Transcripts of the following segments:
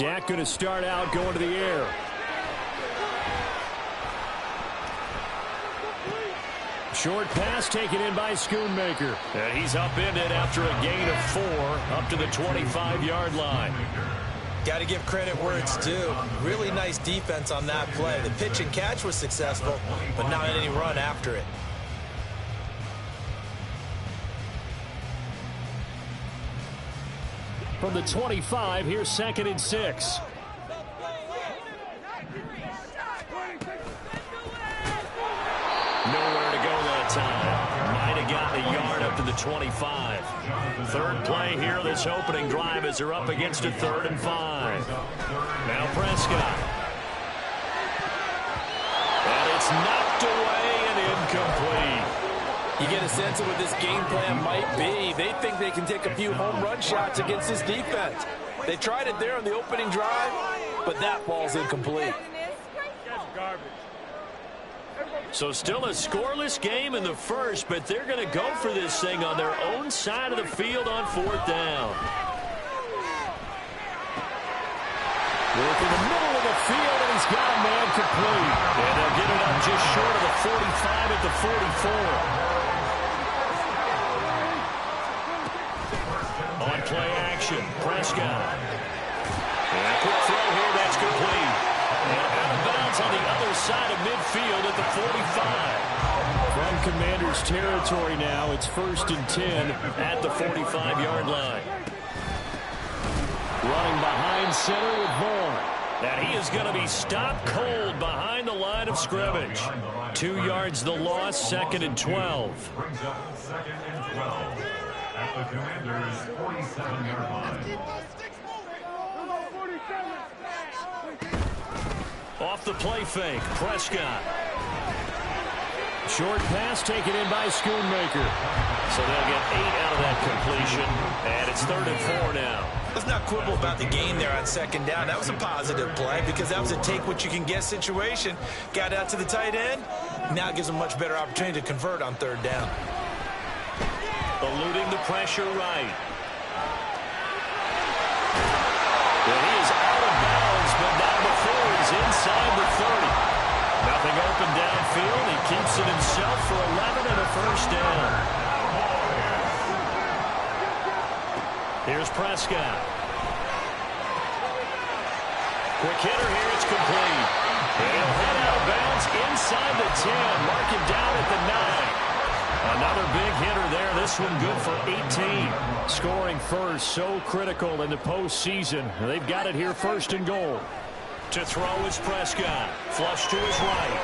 Dak going to start out going to the air. Short pass taken in by Schoonmaker. And he's upended after a gain of 4 up to the 25-yard line. Got to give credit where it's due. Really nice defense on that play. The pitch and catch was successful, but not any run after it. From the 25, here's 2nd and 6. Nowhere to go that time. Might have gotten a yard up to the 25. Third play here, this opening drive as they're up against a 3rd and 5. Now Prescott. And it's knocked away and incomplete. You get a sense of what this game plan might be. They think they can take a few home run shots against this defense. They tried it there on the opening drive, but that ball's incomplete. So still a scoreless game in the first, but they're going to go for this thing on their own side of the field on 4th down. Work in the middle of the field, and he's got a man complete. And they'll get it up just short of the 45 at the 44. On play action, Prescott. And a quick throw here, that's complete. And out of bounds on the other side of midfield at the 45. From Commanders territory now, it's 1st and 10 at the 45-yard line. Running behind center with Vaughn. And he is going to be stopped cold behind the line of scrimmage. 2 yards the loss, 2nd and 12. Brings up 2nd and 12 at the Commanders' 47-yard line. Off the play fake, Prescott. Short pass taken in by Schoonmaker. So they'll get 8 out of that completion, and it's 3rd and 4 now. Let's not quibble about the gain there on 2nd down. That was a positive play because that was a take-what-you-can-get situation. Got out to the tight end. Now it gives them a much better opportunity to convert on 3rd down. Eluding the pressure right. Well, he is out of bounds, but now before he's inside the 30. Nothing open downfield. He keeps it himself for 11 and a 1st down. Here's Prescott. Quick hitter here. It's complete. And he'll head out of bounds inside the 10. Mark him down at the 9. Another big hitter there. This one good for 18. Scoring first, so critical in the postseason. They've got it here, 1st and goal. To throw is Prescott. Flush to his right.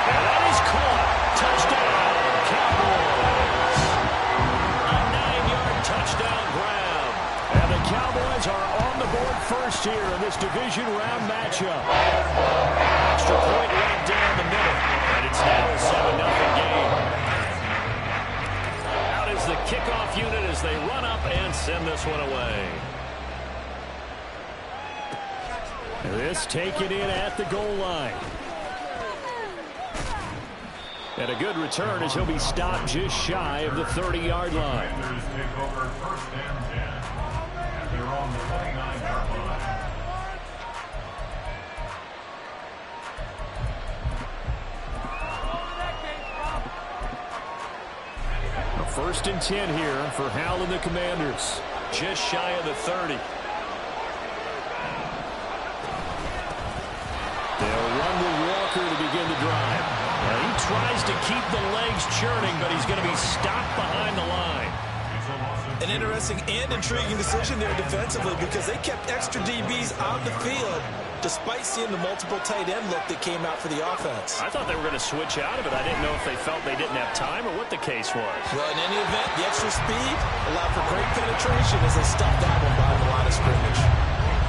And that is caught. Touchdown, Cowboys. A 9-yard touchdown grab. And the Cowboys are on the board first here in this division round matchup. Extra point right down the middle. And it's now a 7-0 game. Out is the kickoff unit as they run up and send this one away. This taken in at the goal line. And a good return as he'll be stopped just shy of the 30-yard line. Commanders take over 1st and 10. And they're on the 29-yard line. 1st and 10 here for Hal and the Commanders. Just shy of the 30. They'll run with Walker to begin the drive. Now he tries to keep the legs churning, but he's going to be stopped behind the line. An interesting and intriguing decision there defensively because they kept extra DBs on the field despite seeing the multiple tight end look that came out for the offense. I thought they were going to switch out of it. I didn't know if they felt they didn't have time or what the case was. Well, in any event, the extra speed allowed for great penetration as they stuffed that one behind the line of scrimmage.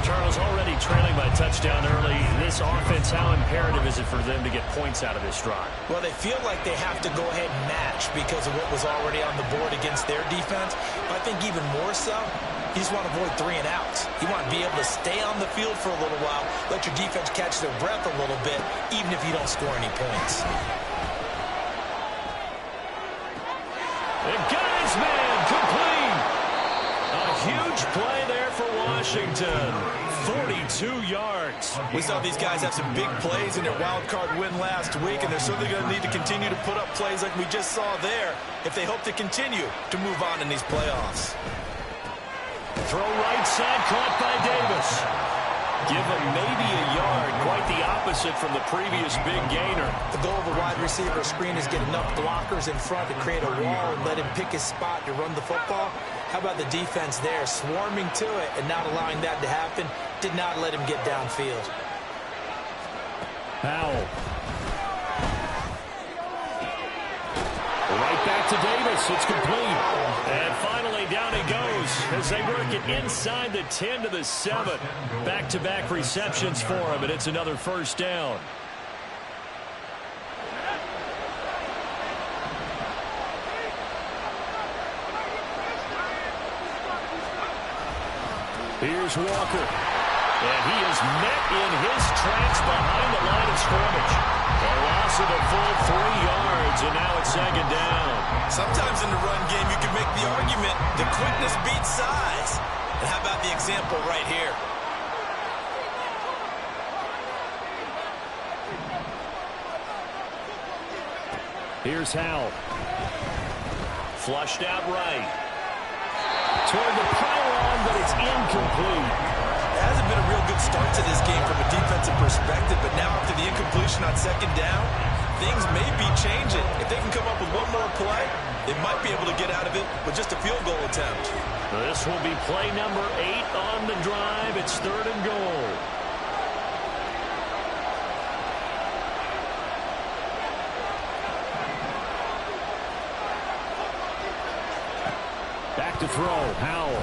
Charles, already trailing by touchdown early. This offense, how imperative is it for them to get points out of this drive? Well, they feel like they have to go ahead and match because of what was already on the board against their defense. But I think even more so, you just want to avoid 3 and outs. You want to be able to stay on the field for a little while, let your defense catch their breath a little bit, even if you don't score any points. The guy's man complete. A huge play there for one. Washington. 42 yards. We saw these guys have some big plays in their wild card win last week, and they're certainly going to need to continue to put up plays like we just saw there if they hope to continue to move on in these playoffs. Throw right side, caught by Davis. Give him maybe a yard, quite the opposite from the previous big gainer. The goal of a wide receiver screen is get enough blockers in front to create a wall and let him pick his spot to run the football. How about the defense there, swarming to it and not allowing that to happen? Did not let him get downfield. Powell. Right back to Davis. It's complete. And finally down he goes as they work it inside the 10 to the 7. Back-to-back receptions for him, and it's another first down. Here's Walker. And he is met in his tracks behind the line of scrimmage. A loss of a full 3 yards, and now it's second down. Sometimes in the run game, you can make the argument the quickness beats size. And how about the example right here? Here's Howell. Flushed out right. Toward the pylon, but it's incomplete. It hasn't been a real good start to this game from a defensive perspective, but now after the incompletion on second down, things may be changing. If they can come up with one more play, they might be able to get out of it with just a field goal attempt. This will be play number 8 on the drive. It's 3rd and goal. Back to throw. Howell.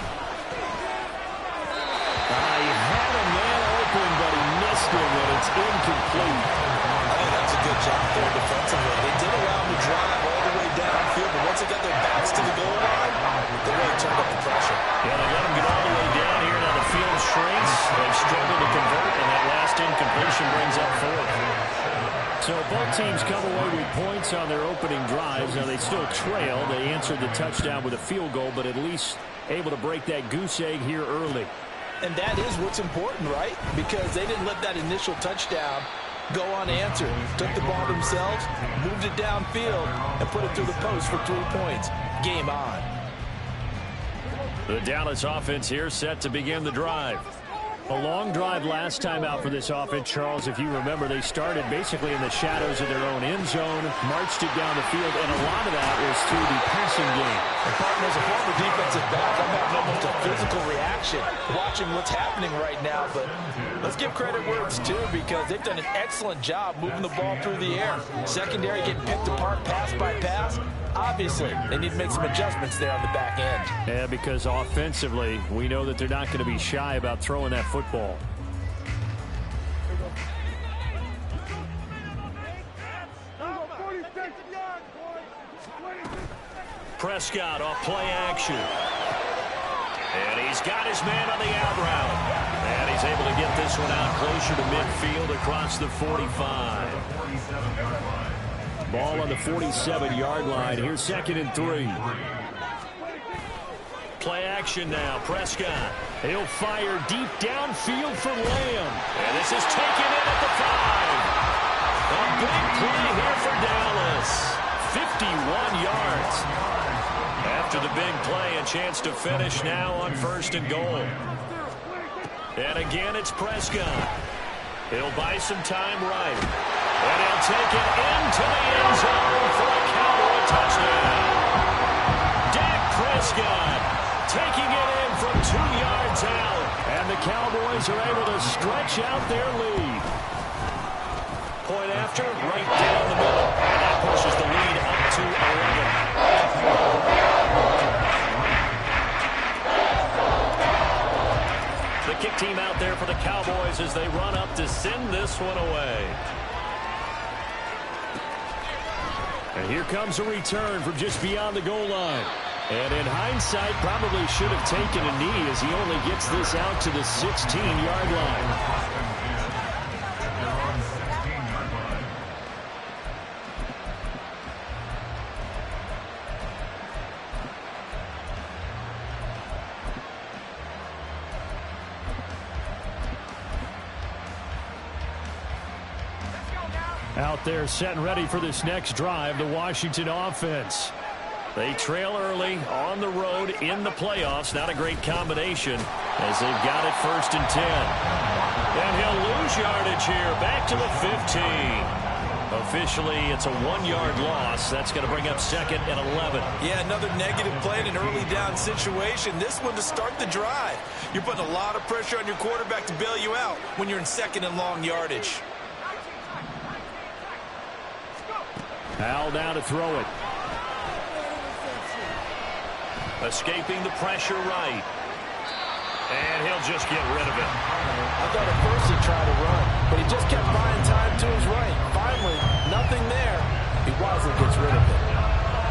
He had a man open, but he missed him, and it's incomplete. Hey, that's a good job there defensively. They did allow him to drive all the way downfield, but once they got their backs to the goal line, they really turned up the pressure. Yeah, they let him get all the way down here. Now the field shrinks. They've struggled to convert, and that last incompletion brings up 4th. So both teams come away with points on their opening drives. Now they still trail. They answered the touchdown with a field goal, but at least able to break that goose egg here early. And that is what's important, right? Because they didn't let that initial touchdown go unanswered. Took the ball themselves, moved it downfield, and put it through the post for 3 points. Game on. The Dallas offense here set to begin the drive. A long drive last time out for this offense, Charles. If you remember, they started basically in the shadows of their own end zone, marched it down the field, and a lot of that was through the passing game. And partner, as a former defensive back, I'm having almost a physical reaction watching what's happening right now. But let's give credit where it's due, because they've done an excellent job moving the ball through the air. Secondary getting picked apart pass by pass. Obviously, they need to make some adjustments there on the back end. Yeah, because offensively, we know that they're not going to be shy about throwing that football. Prescott off play action. And he's got his man on the out route. And he's able to get this one out closer to midfield across the 45. Ball on the 47-yard line. Here's 2nd and 3. Play action now. Prescott. He'll fire deep downfield for Lamb. And this is taken in at the 5. A big play here for Dallas. 51 yards. After the big play, a chance to finish now on 1st and goal. And again, it's Prescott. He'll buy some time right. And he'll take it into the end zone for a Cowboy touchdown. Dak Prescott taking it in from 2 yards out. And the Cowboys are able to stretch out their lead. Point after, right down the middle. And that pushes the lead up to 11. The kick team out there for the Cowboys as they run up to send this one away. And here comes a return from just beyond the goal line. And in hindsight, probably should have taken a knee as he only gets this out to the 16-yard line. Out there set and ready for this next drive, the Washington offense. They trail early on the road in the playoffs. Not a great combination as they've got it 1st and 10. And he'll lose yardage here. Back to the 15. Officially, it's a 1-yard loss. That's going to bring up 2nd and 11. Yeah, another negative play in an early down situation. This one to start the drive. You're putting a lot of pressure on your quarterback to bail you out when you're in 2nd and long yardage. Howell down to throw it. Escaping the pressure right. And he'll just get rid of it. I thought at first he'd try to run, but he just kept buying time to his right. Finally, nothing there. He wisely gets rid of it.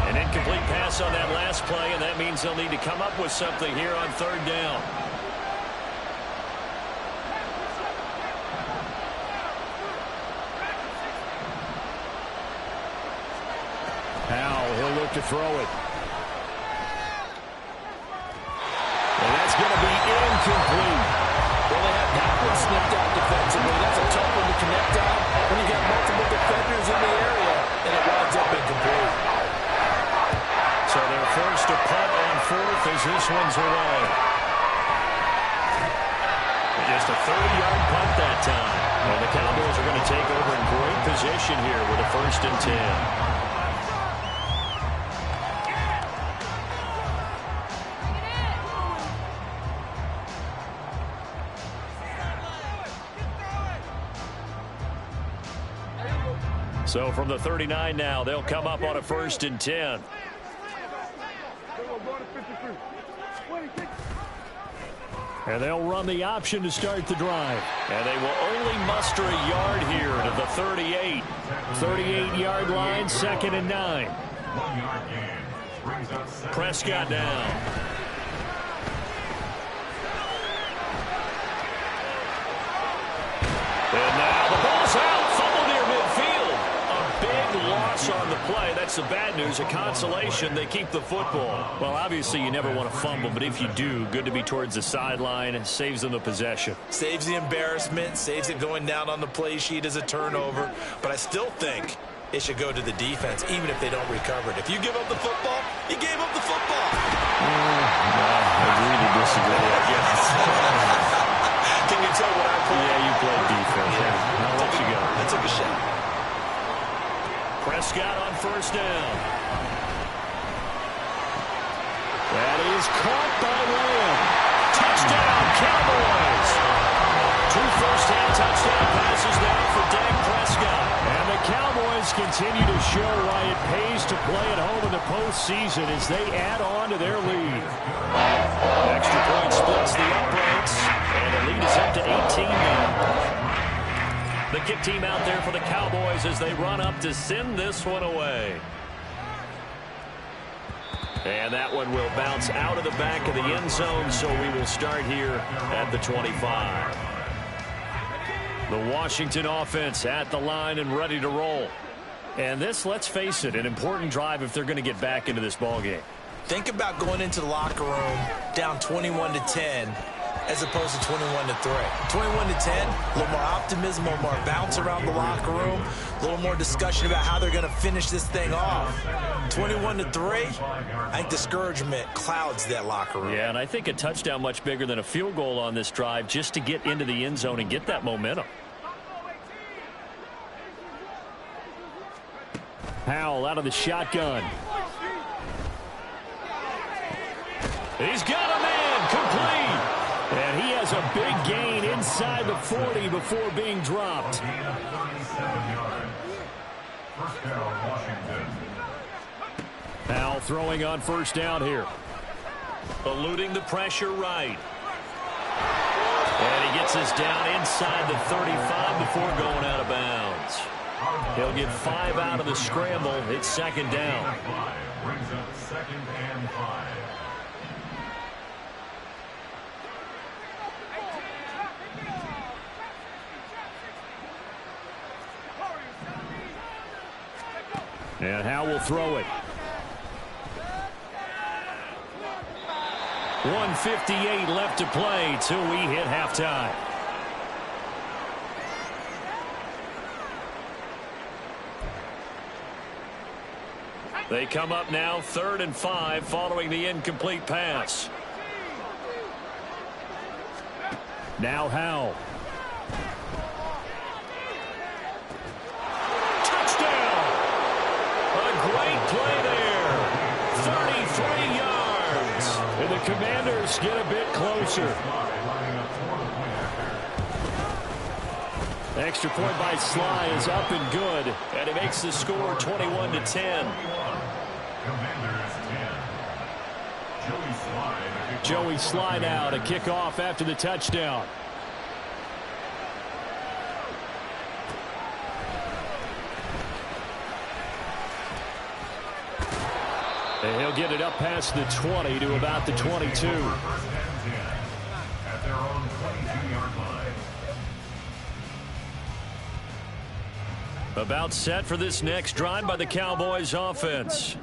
An incomplete pass on that last play, and that means they'll need to come up with something here on 3rd down. Howell, he'll look to throw it. And that's going to be incomplete. Well, they have that one snipped out defensively. That's a tough one to connect on when you got multiple defenders in the area, and it winds up incomplete. So they're forced to punt on 4th as this one's away. Just a 30-yard punt that time. Well, the Cowboys are going to take over in great position here with a 1st and 10. So from the 39 now, they'll come up on a 1st and 10. And they'll run the option to start the drive. And they will only muster a yard here to the 38. 38-yard line, 2nd and 9. 1-yard gain. Brings up 7. Prescott down. And now the ball's out. Fumble near midfield. A big loss on the play. That's the bad news. A consolation, they keep the football. Well, obviously you never want to fumble, but if you do, good to be towards the sideline. It saves them the possession. Saves the embarrassment, saves it going down on the play sheet as a turnover. But I still think it should go to the defense, even if they don't recover it. If you give up the football, you gave up the football. Agree to disagree, I guess. Can you tell what I play? Yeah, you played defense. Yeah. I'll let you go. I took a shot. Prescott on 1st down. That is caught by Lamb. Touchdown, Cowboys. 2 first-half touchdown passes now for Dak Prescott. And the Cowboys continue to show why it pays to play at home in the postseason as they add on to their lead. Extra point splits the uprights, and the lead is up to 18 now. The kick team out there for the Cowboys as they run up to send this one away. And that one will bounce out of the back of the end zone, so we will start here at the 25. The Washington offense at the line and ready to roll. And this, let's face it, an important drive if they're going to get back into this ballgame. Think about going into the locker room down 21-10 as opposed to 21-3. 21-10, a little more optimism, a little more bounce around the locker room, a little more discussion about how they're going to finish this thing off. 21-3, I think discouragement clouds that locker room. Yeah, and I think a touchdown much bigger than a field goal on this drive just to get into the end zone and get that momentum. Howell out of the shotgun. He's got a man complete. And he has a big gain inside the 40 before being dropped. 37 yards. First down, Washington. Howell throwing on 1st down here. Eluding the pressure right. And he gets us down inside the 35 before going out of bounds. He'll get 5 out of the scramble. It's 2nd down. Brings up 2nd and 5. And Howell will throw it. 1:58 left to play till we hit halftime. They come up now 3rd and 5 following the incomplete pass. Now Howell. Touchdown! A great play there. 33 yards. And the Commanders get a bit closer. Extra point by Sly is up and good. And it makes the score 21-10. Joey Sly now to kick off after the touchdown. And he'll get it up past the 20 to about the 22. At their own 22-yard line. About set for this next drive by the Cowboys offense.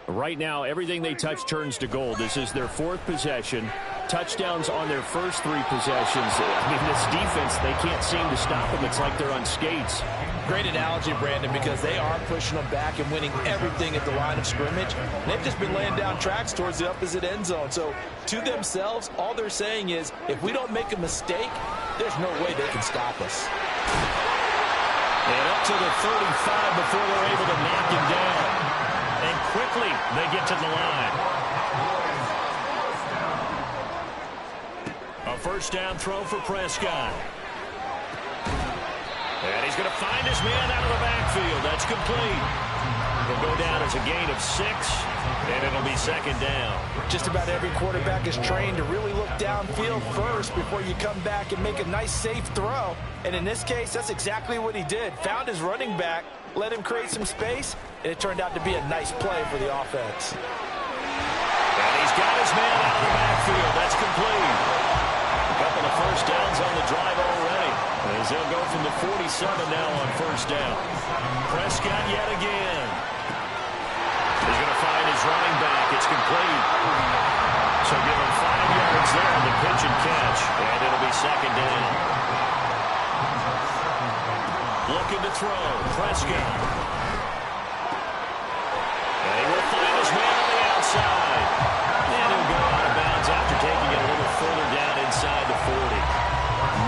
Right now, everything they touch turns to gold. This is their 4th possession. Touchdowns on their first 3 possessions. I mean, this defense, they can't seem to stop them. It's like they're on skates. Great analogy, Brandon, because they are pushing them back and winning everything at the line of scrimmage. They've just been laying down tracks towards the opposite end zone. So, to themselves, all they're saying is, if we don't make a mistake, there's no way they can stop us. And up to the 35 before they're able to knock him down. And quickly, they get to the line. A first down throw for Prescott. And he's going to find his man out of the backfield. That's complete. He'll go down as a gain of 6, and it'll be 2nd down. Just about every quarterback is trained to really look downfield first before you come back and make a nice, safe throw. And in this case, that's exactly what he did. Found his running back, let him create some space, and it turned out to be a nice play for the offense. And he's got his man out of the backfield. That's complete. A couple of first downs on the drive already, as they'll go from the 47 now on first down. Prescott yet again. He's going to find his running back. It's complete. So give him 5 yards there on the pitch and catch, and it'll be 2nd down. Looking to throw. Prescott. And he will find his man on the outside. And he'll go out of bounds after taking it a little further down inside the 40.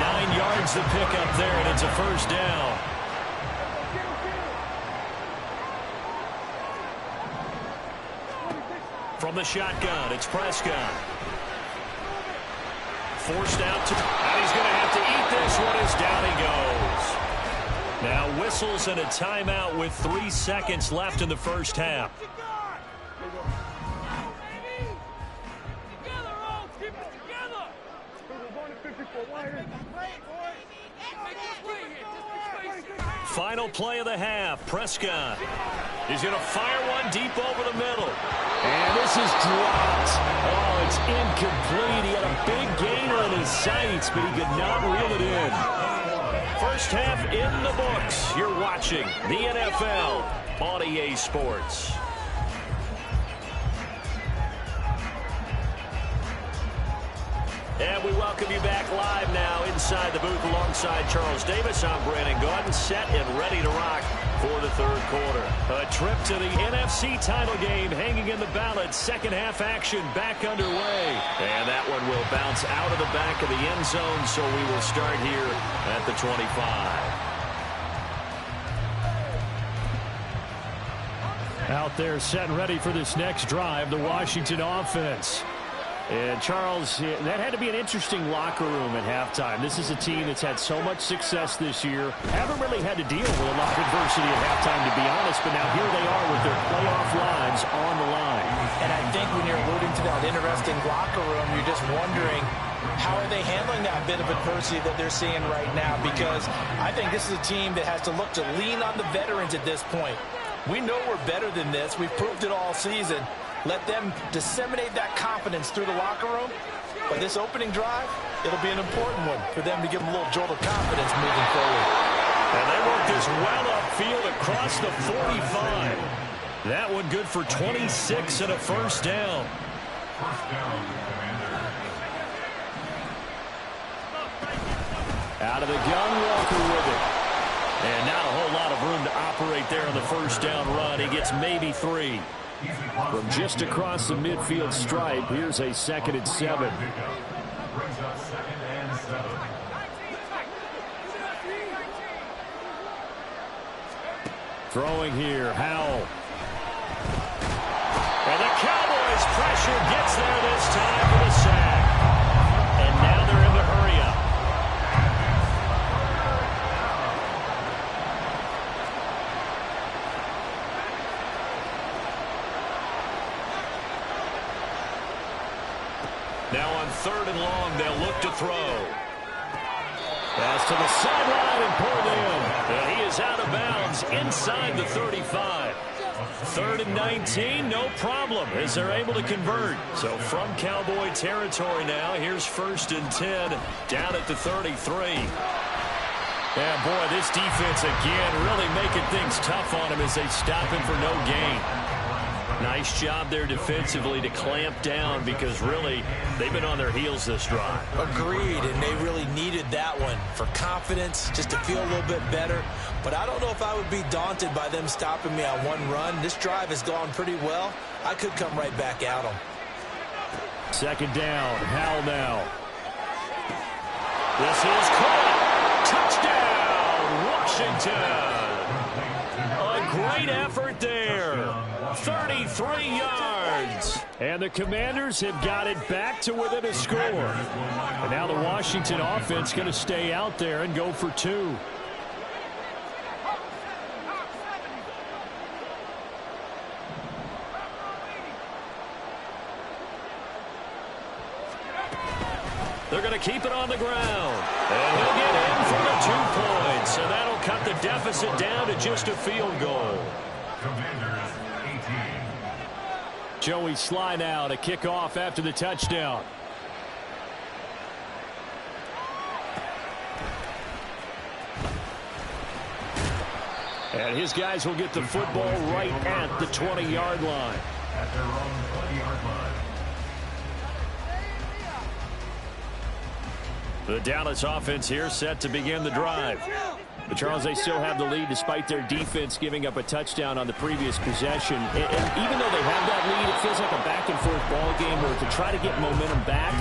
9 yards to pick up there, and it's a first down. From the shotgun, it's Prescott. Forced out to, and he's going to have to eat this one as down he goes. Now whistles and a timeout with 3 seconds left in the first half. Final play of the half. Prescott. He's going to fire one deep over the middle. And this is dropped. Oh, it's incomplete. He had a big gainer in his sights, but he could not reel it in. First half in the books. You're watching the NFL on EA Sports. And we welcome you back live now inside the booth alongside Charles Davis. I'm Brandon Gaudin, set and ready to rock for the 3rd quarter. A trip to the NFC title game hanging in the balance. Second half action back underway. And that one will bounce out of the back of the end zone, so we will start here at the 25. Out there set and ready for this next drive, the Washington offense. And, Charles, that had to be an interesting locker room at halftime. This is a team that's had so much success this year. Haven't really had to deal with a lot of adversity at halftime, to be honest. But now here they are with their playoff lives on the line. And I think when you're alluding to that interesting locker room, you're just wondering, how are they handling that bit of adversity that they're seeing right now? Because I think this is a team that has to look to lean on the veterans at this point. We know we're better than this. We've proved it all season. Let them disseminate that confidence through the locker room. But this opening drive, it'll be an important one for them to give them a little jolt of confidence moving forward. And they work this well upfield across the 45. That one good for 26 and a first down. First down, Commander. Out of the gun, Walker with it. And not a whole lot of room to operate operate there on the first down run. He gets maybe 3. From just across the midfield stripe, here's a 2nd and 7. Brings up 2nd and 7. Throwing here, Howell. And the Cowboys' pressure gets there this time for the sack. And now they're in the hurry up. Now on 3rd and long, they'll look to throw. Pass to the sideline and pulled in. And he is out of bounds inside the 35. 3rd and 19, no problem, as they're able to convert. So from Cowboy territory now, here's 1st and 10 down at the 33. Yeah, boy, this defense again really making things tough on him as they stop him for no gain. Nice job there defensively to clamp down because really they've been on their heels this drive. Agreed, and they really needed that one for confidence, just to feel a little bit better. But I don't know if I would be daunted by them stopping me on one run. This drive has gone pretty well. I could come right back at them. 2nd down, Howell now. This is caught. Touchdown, Washington. A great effort there. 33 yards. And the Commanders have got it back to within a score. And now the Washington offense going to stay out there and go for 2. They're going to keep it on the ground. And he'll get in for the 2 points. So that'll cut the deficit down to just a field goal. Commanders 18. Joey Sly now to kick off after the touchdown. And his guys will get the football right at the 20-yard line. At their own 20-yard line. The Dallas offense here set to begin the drive. But Charles, they still have the lead despite their defense giving up a touchdown on the previous possession. And even though they have that lead, it feels like a back-and-forth ball game where to try to get momentum back,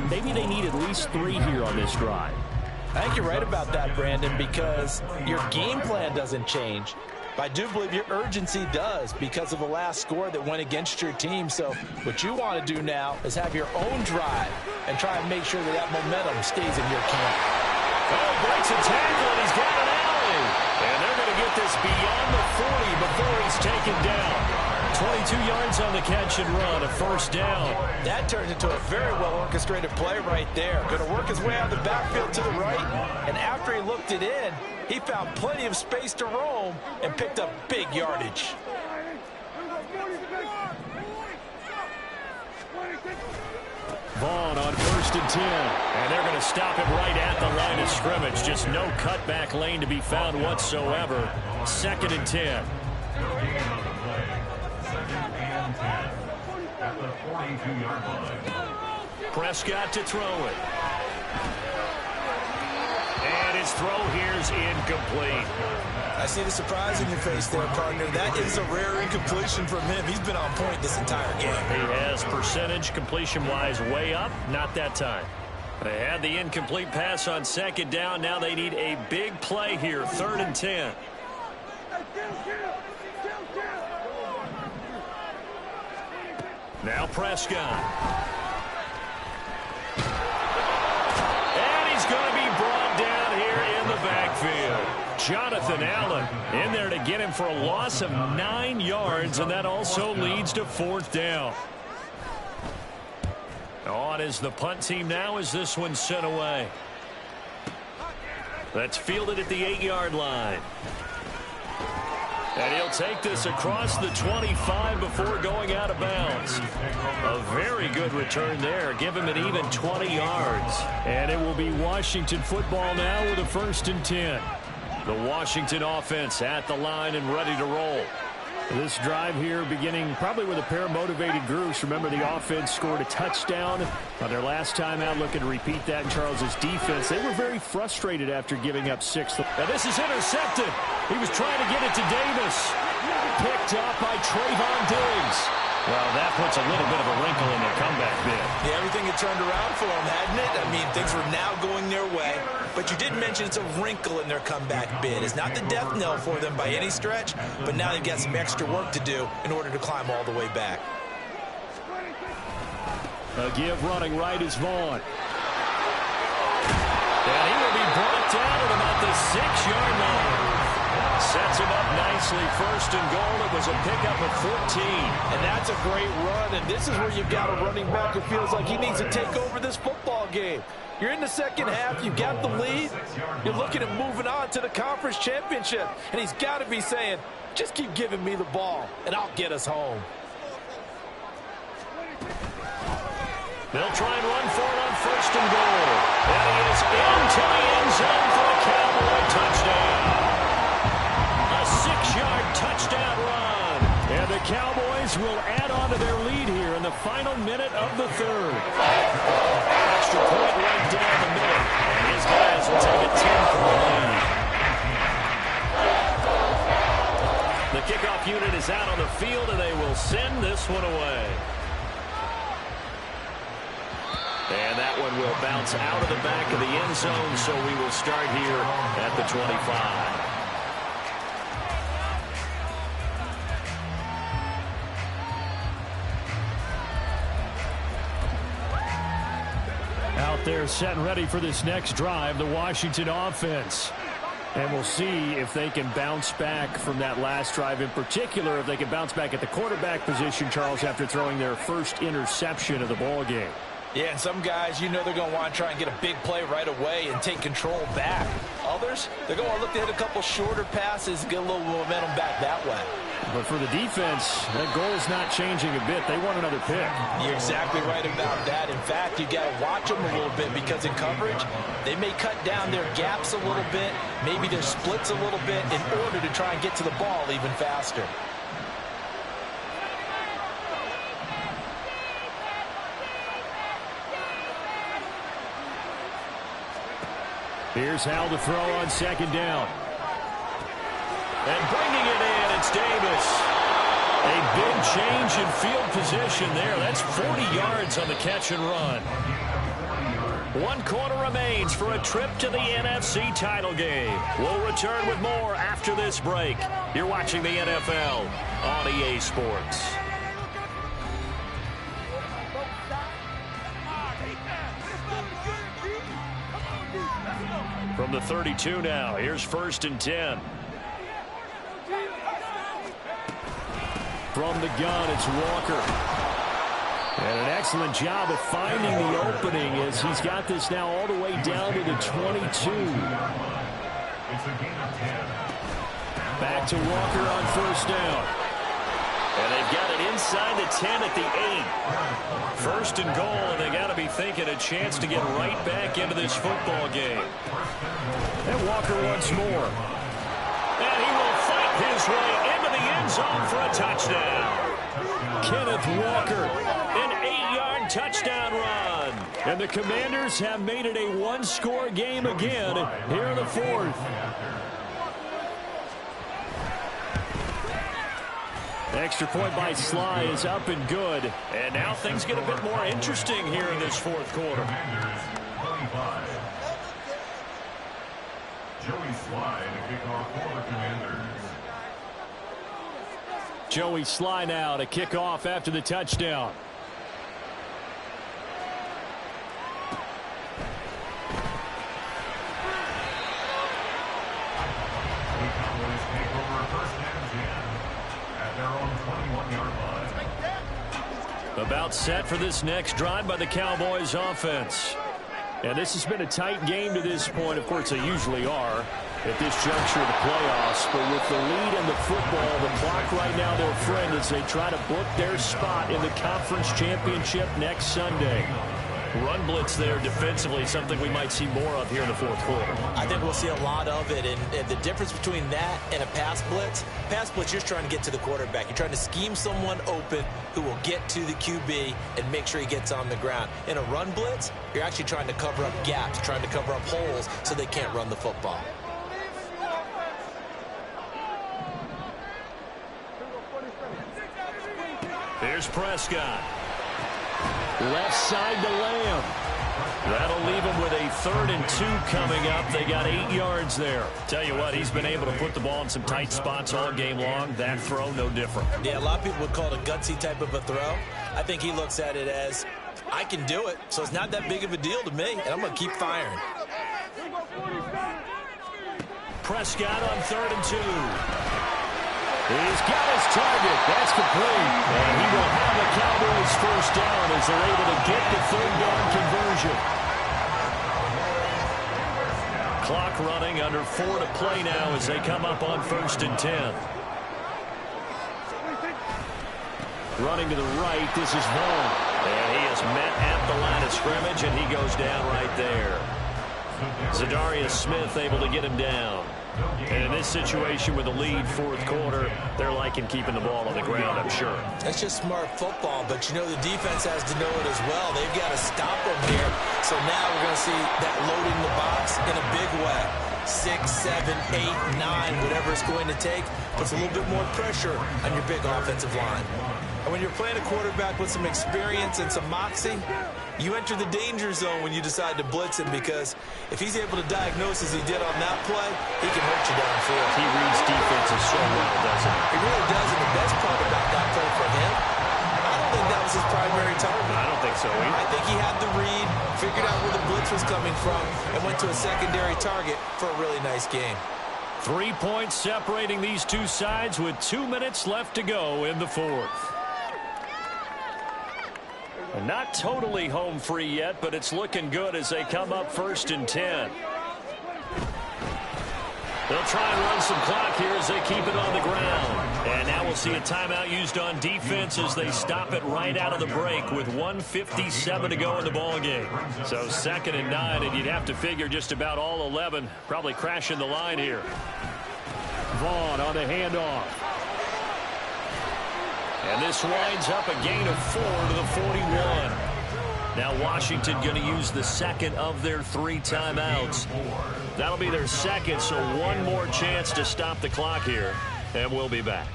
maybe they need at least 3 here on this drive. I think you're right about that, Brandon, because your game plan doesn't change. But I do believe your urgency does because of the last score that went against your team. So what you want to do now is have your own drive and try and make sure that that momentum stays in your camp. Oh, breaks a tackle, and he's got an alley. And they're going to get this beyond the 40 before he's taken down. 22 yards on the catch and run, a 1st down. That turned into a very well-orchestrated play right there. Going to work his way out of the backfield to the right, and after he looked it in, he found plenty of space to roam and picked up big yardage. Vaughn on 1st and 10. And they're going to stop him right at the line of scrimmage. Just no cutback lane to be found whatsoever. 2nd and 10. 2nd and 10. At the 42-yard line. Prescott to throw it. And his throw here's incomplete. I see the surprise in your face there, partner. That is a rare incompletion from him. He's been on point this entire game. He has percentage completion-wise way up. Not that time. They had the incomplete pass on 2nd down. Now they need a big play here. 3rd and 10. Now Prescott. And he's going to be brought down here in the backfield. Jonathan Allen in there to get him for a loss of 9 yards, and that also leads to 4th down. On is the punt team now as this one's sent away. That's fielded at the 8-yard line. And he'll take this across the 25 before going out of bounds. A very good return there. Give him an even 20 yards. And it will be Washington football now with a 1st and 10. The Washington offense at the line and ready to roll. This drive here beginning probably with a pair of motivated groups. Remember, the offense scored a touchdown on their last time out. Looking to repeat that in Charles's defense. They were very frustrated after giving up 6. And this is intercepted. He was trying to get it to Davis. Picked up by Trayvon Diggs. Well, that puts a little bit of a wrinkle in their comeback bid. Yeah, everything had turned around for them, hadn't it? I mean, things were now going their way. But you did mention it's a wrinkle in their comeback bid. It's not the death knell for them by any stretch, but now they've got some extra work to do in order to climb all the way back. A give running right is Vaughn. And he will be brought down at about the 6-yard line. Sets him up nicely. First and goal. It was a pickup of 14. And that's a great run. And this is where you've got a running back who feels like he needs to take over this football game. You're in the second half. You got the lead. You're looking at moving on to the conference championship. And he's got to be saying, just keep giving me the ball, and I'll get us home. They'll try and run for it on first and goal. And he is into the end zone for a Cowboy touchdown. A 6-yard touchdown run. And the Cowboys will add on to their lead here in the final minute of the third. Extra point right down the middle. And his guys will take a 10-point lead. The kickoff unit is out on the field, and they will send this one away. And that one will bounce out of the back of the end zone, so we will start here at the 25. Out there set and ready for this next drive, the Washington offense. And we'll see if they can bounce back from that last drive, in particular, if they can bounce back at the quarterback position, Charles, after throwing their first interception of the ball game. Yeah, and some guys, you know they're going to want to try and get a big play right away and take control back. Others, they're going to look to hit a couple shorter passes, get a little momentum back that way. But for the defense, that goal is not changing a bit. They want another pick. You're exactly right about that. In fact, you got to watch them a little bit because in coverage, they may cut down their gaps a little bit, maybe their splits a little bit in order to try and get to the ball even faster. Here's Hal to throw on second down. And bringing it in, it's Davis. A big change in field position there. That's 40 yards on the catch and run. 1 quarter remains for a trip to the NFC title game. We'll return with more after this break. You're watching the NFL on EA Sports. From the 32 now, here's first and 10. From the gun, it's Walker. And an excellent job of finding the opening as he's got this now all the way down to the 22. Back to Walker on first down. And they've got it inside the 10 at the 8. First and goal, and they got to be thinking a chance to get right back into this football game. And Walker once more. And he will fight his way into the end zone for a touchdown. Kenneth Walker, an 8-yard touchdown run. And the Commanders have made it a one-score game again here in the fourth. Extra point by Sly is up and good. And now things get a bit more interesting here in this fourth quarter. Joey Sly to kick off for the Commanders. Joey Sly now to kick off after the touchdown. The Cowboys take over first and 10 at their own 21-yard line. About set for this next drive by the Cowboys offense. And this has been a tight game to this point. Of course, they usually are at this juncture of the playoffs. But with the lead in the football, the clock right now their friend as they try to book their spot in the conference championship next Sunday. Run blitz there defensively, something we might see more of here in the fourth quarter. I think we'll see a lot of it, and the difference between that and a pass blitz, you're just trying to get to the quarterback. You're trying to scheme someone open who will get to the QB and make sure he gets on the ground. In a run blitz, you're actually trying to cover up gaps, trying to cover up holes so they can't run the football. Here's Prescott. Left side to Lamb. That'll leave him with a 3rd and 2 coming up. They got 8 yards there. Tell you what, he's been able to put the ball in some tight spots all game long. That throw, no different. Yeah, a lot of people would call it a gutsy type of a throw. I think he looks at it as, I can do it, so it's not that big of a deal to me, and I'm going to keep firing. Prescott on 3rd and 2. He's got his target. That's complete. And he will have the Cowboys first down as they're able to get the 3rd down conversion. Clock running, under 4 to play now as they come up on 1st and 10. Running to the right, this is Vaughn. And he is met at the line of scrimmage, and he goes down right there. Zadarius Smith able to get him down. And in this situation with the lead 4th quarter, they're liking keeping the ball on the ground, I'm sure. That's just smart football, but you know the defense has to know it as well. They've got to stop them here. So now we're going to see that loading the box in a big way. 6, 7, 8, 9, whatever it's going to take, puts a little bit more pressure on your big offensive line. And when you're playing a quarterback with some experience and some moxie, you enter the danger zone when you decide to blitz him, because if he's able to diagnose as he did on that play, he can hurt you downfield. He reads defenses so well, doesn't he? He really does, and the best part about that play for him, I don't think that was his primary target. I don't think so either. I think he had the read, figured out where the blitz was coming from, and went to a secondary target for a really nice game. 3 points separating these two sides with 2 minutes left to go in the 4th. Not totally home free yet, but it's looking good as they come up 1st and 10. They'll try and run some clock here as they keep it on the ground. And now we'll see a timeout used on defense as they stop it right out of the break with 1:57 to go in the ballgame. So 2nd and 9, and you'd have to figure just about all 11 probably crashing the line here. Vaughn on the handoff. And this winds up a gain of 4 to the 41. Now Washington going to use the 2nd of their 3 timeouts. That'll be their 2nd, so one more chance to stop the clock here. And we'll be back.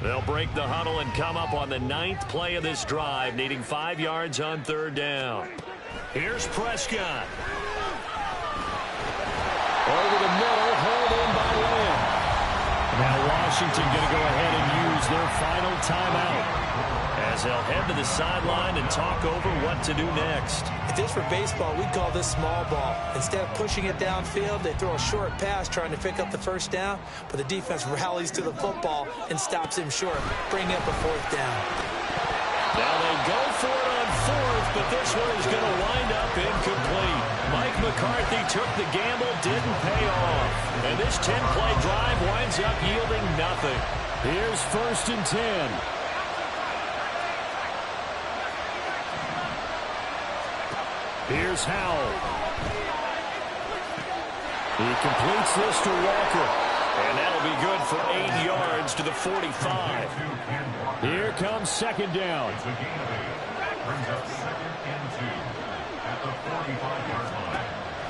They'll break the huddle and come up on the 9th play of this drive, needing 5 yards on 3rd down. Here's Prescott. Over the middle, hauled in by Lamb. Now Washington going to go ahead and use their final timeout as they'll head to the sideline and talk over what to do next. If this were baseball, we'd call this small ball. Instead of pushing it downfield, they throw a short pass trying to pick up the 1st down, but the defense rallies to the football and stops him short, bringing up a 4th down. Now they go for it on 4th, but this one is going to wind up incomplete. Mike McCarthy took the gamble, didn't pay off. And this 10-play drive winds up yielding nothing. Here's 1st and 10. Here's Howell. He completes this to Walker. And that'll be good for 8 yards to the 45. Here comes 2nd down.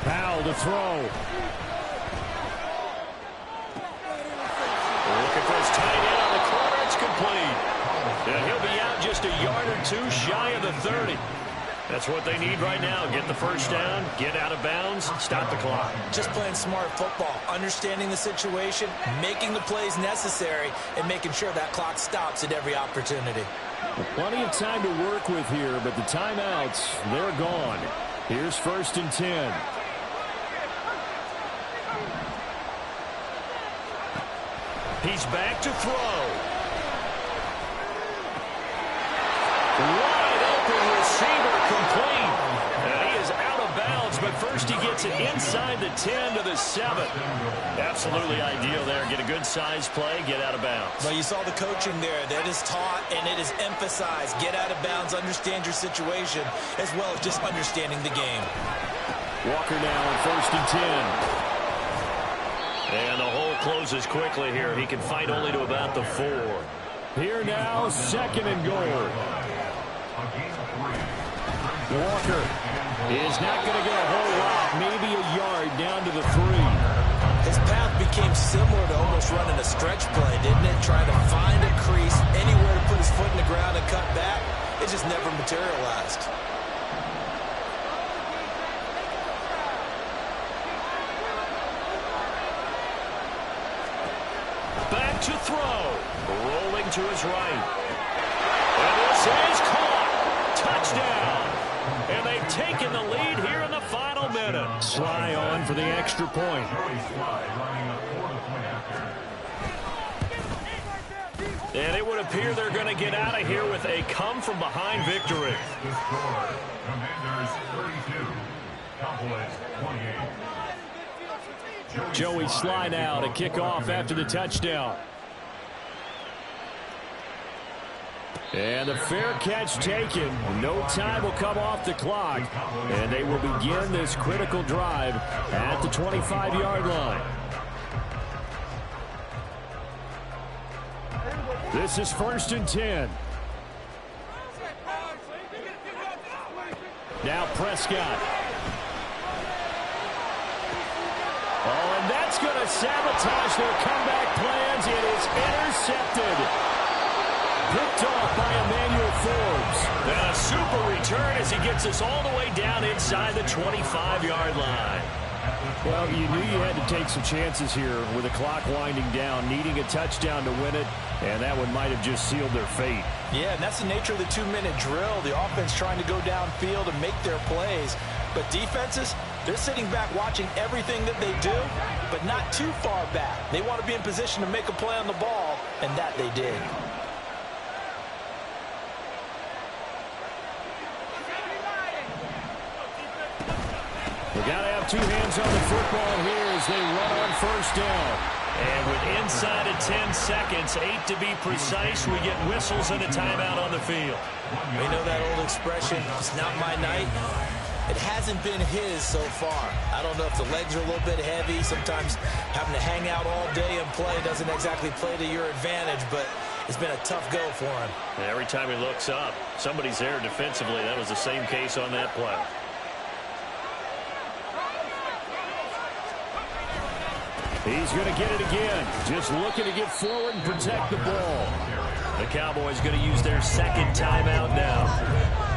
Powell to throw. Looking for his tight end on the corner. It's complete. And he'll be out just a yard or 2 shy of the 30. That's what they need right now. Get the 1st down, get out of bounds, stop the clock. Just playing smart football, understanding the situation, making the plays necessary, and making sure that clock stops at every opportunity. Plenty of time to work with here, but the timeouts, they're gone. Here's 1st and 10. He's back to throw. Wide open receiver complete. And he is out of bounds, but first he gets it inside the 10 to the 7. Absolutely ideal there. Get a good size play, get out of bounds. Well, you saw the coaching there. That is taught and it is emphasized. Get out of bounds, understand your situation, as well as just understanding the game. Walker now on 1st and 10. And the hole closes quickly here. He can fight only to about the 4. Here now, 2nd and goal. Walker is not going to get a whole lot, maybe a yard down to the 3. His path became similar to almost running a stretch play, didn't it? Trying to find a crease, anywhere to put his foot in the ground and cut just never materialized. Back to throw. Rolling to his right. And this is caught. Touchdown. And they've taken the lead here in the final minute. Sly on for the extra point. And it would appear they're going to get out of here with a come-from-behind victory. Commanders 32, Cowboys 28. Joey Sly now to kick off after the touchdown. And the fair catch taken. No time will come off the clock. And they will begin this critical drive at the 25-yard line. This is 1st and 10. Now Prescott. Oh, and that's going to sabotage their comeback plans. It is intercepted. Picked off by Emmanuel Forbes. And a super return as he gets us all the way down inside the 25-yard line. Well, you knew you had to take some chances here with the clock winding down, needing a touchdown to win it, and that one might have just sealed their fate. Yeah, and that's the nature of the 2-minute drill. The offense trying to go downfield and make their plays. But defenses, they're sitting back watching everything that they do, but not too far back. They want to be in position to make a play on the ball, and that they did. We got to have two hands on the football here as they run on 1st down. And with inside of 10 seconds, 8 to be precise, we get whistles and a timeout on the field. We know that old expression, it's not my night. It hasn't been his so far. I don't know if the legs are a little bit heavy. Sometimes having to hang out all day and play doesn't exactly play to your advantage, but it's been a tough go for him. And every time he looks up, somebody's there defensively. That was the same case on that play. He's going to get it again. Just looking to get forward and protect the ball. The Cowboys going to use their second timeout now.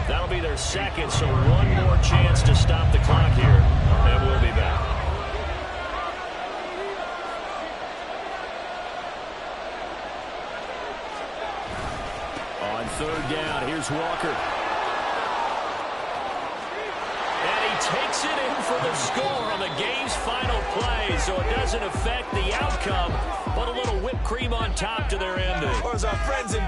That'll be their second, so one more chance to stop the clock here. And we'll be back. On 3rd down, here's Walker. Takes it in for the score on the game's final play, so it doesn't affect the outcome, but a little whipped cream on top to their ending. Or as our friends in